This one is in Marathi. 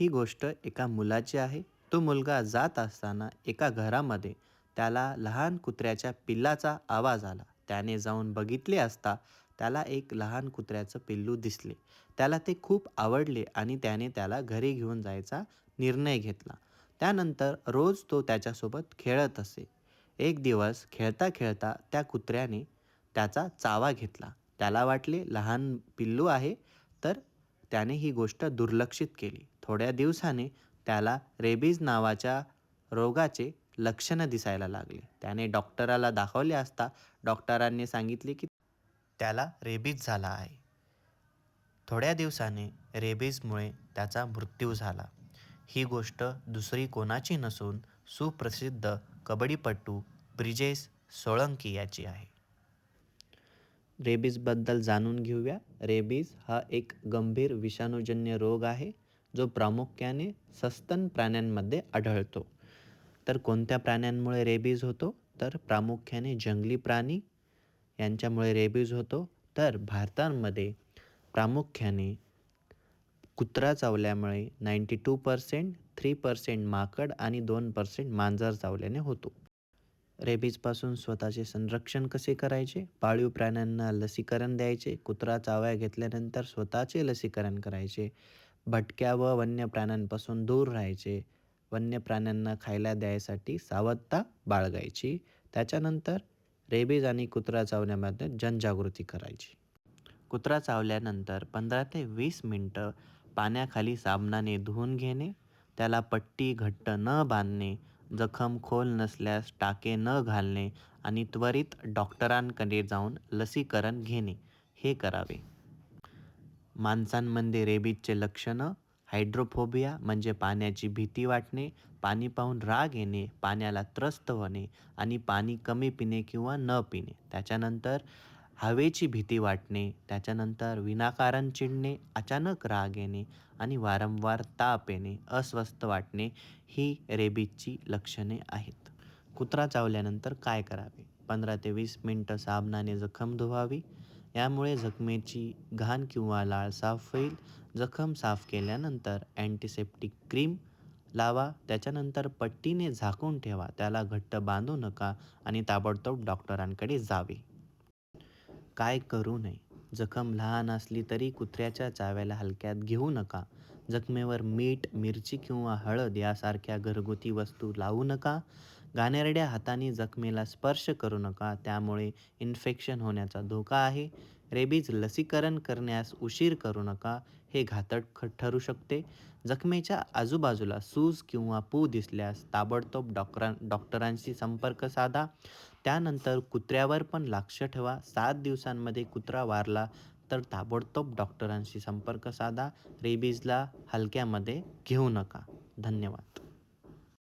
ही गोष्ट एका मुलाची आहे. तो मुलगा जात असताना एका घरामध्ये त्याला लहान कुत्र्याच्या पिल्लाचा आवाज आला. त्याने जाऊन बघितले असता त्याला एक लहान कुत्र्याचं पिल्लू दिसले. त्याला ते खूप आवडले आणि त्याने त्याला घरी घेऊन जायचा निर्णय घेतला. त्यानंतर रोज तो त्याच्यासोबत खेळत असे. एक दिवस खेळता खेळता त्या कुत्र्याने त्याचा चावा घेतला. त्याला वाटले लहान पिल्लू आहे, तर त्याने ही गोष्ट दुर्लक्षित केली. थोड्या दिवसाने त्याला रेबीज नावाच्या रोगाचे लक्षणं दिसायला लागले. त्याने डॉक्टराला दाखवले असता डॉक्टरांनी सांगितले की त्याला रेबीज झाला आहे. थोड्या दिवसाने रेबीजमुळे त्याचा मृत्यू झाला. ही गोष्ट दुसरी कोणाची नसून सुप्रसिद्ध कबड्डीपटू ब्रिजेश सोळंकी याची आहे. रेबीजबद्दल जाणून घेऊया. रेबीज हा एक गंभीर विषाणूजन्य रोग आहे, जो प्रामुख्याने सस्तन प्राण्यांमध्ये आढळतो. तर कोणत्या प्राण्यांमुळे रेबीज होतो? तर प्रामुख्याने जंगली प्राणी यांच्यामुळे रेबीज होतो. तर भारतामध्ये प्रामुख्याने कुत्रा चावल्यामुळे 92%, 3% माकड आणि 2% मांजर चावल्याने होतो. रेबीजपासून स्वतःचे संरक्षण कसे करायचे? पाळीव प्राण्यांना लसीकरण द्यायचे. कुत्रा चावया घेतल्यानंतर स्वतःचे लसीकरण करायचे. भटक्या व वन्य प्राण्यांपासून दूर राहायचे. वन्य प्राण्यांना खायला द्यायसाठी सावधता बाळगायची. त्याच्यानंतर रेबीज आणि कुत्रा चावण्यामध्ये जनजागृती करायची. कुत्रा चावल्यानंतर 15 ते 20 मिनटं पाण्याखाली साबणाने धुवून घेणे. त्याला पट्टी घट्ट न बांधणे. जखम खोल नसल्यास टाके न घालणे आणि त्वरित डॉक्टरांकडे जाऊन लसीकरण घेणे हे करावे. माणसांमध्ये रेबीजचे लक्षणं: हायड्रोफोबिया म्हणजे पाण्याची भीती वाटणे, पाणी पाहून राग येणे, पाण्याला त्रस्त होणे आणि पाणी कमी पिणे किंवा न पिणे. त्याच्यानंतर हवेची भीती वाटणे, त्याच्यानंतर विनाकारण चिडणे, अचानक राग येणे आणि वारंवार ताप येणे, अस्वस्थ वाटणे ही रेबीजची लक्षणे आहेत. कुत्रा चावल्यानंतर काय करावे? 15 ते 20 मिनटं साबणाने जखम धुवावी. यामुळे जखमेची घाण किंवा लाळ साफ होईल. जखम साफ केल्यानंतर अँटिसेप्टिक क्रीम लावा. त्याच्यानंतर पट्टीने झाकून ठेवा. त्याला घट्ट बांधू नका आणि ताबडतोब डॉक्टरांकडे जावे. काय करू नये? जखम लहान असली तरी कुत्र्याच्या चाव्याला हलक्यात घेऊ नका. जखमेवर मीठ, मिरची किंवा हळद यासारख्या घरगुती वस्तू लावू नका. घाणेरड्या हाताने जखमेला स्पर्श करू नका, त्यामुळे इन्फेक्शन होण्याचा धोका आहे. रेबीज लसीकरण करण्यास उशीर करू नका, हे घातक ठरू शकते. जखमेच्या आजूबाजूला सूज किंवा पू दिसल्यास ताबडतोब डॉक्टरांशी संपर्क साधा. त्यानंतर कुत्र्यावर पण लक्ष ठेवा. 7 दिवसांमध्ये कुत्रा वारला तर ताबडतोब डॉक्टरांशी संपर्क साधा. रेबीजला हलक्यामध्ये घेऊ नका. धन्यवाद.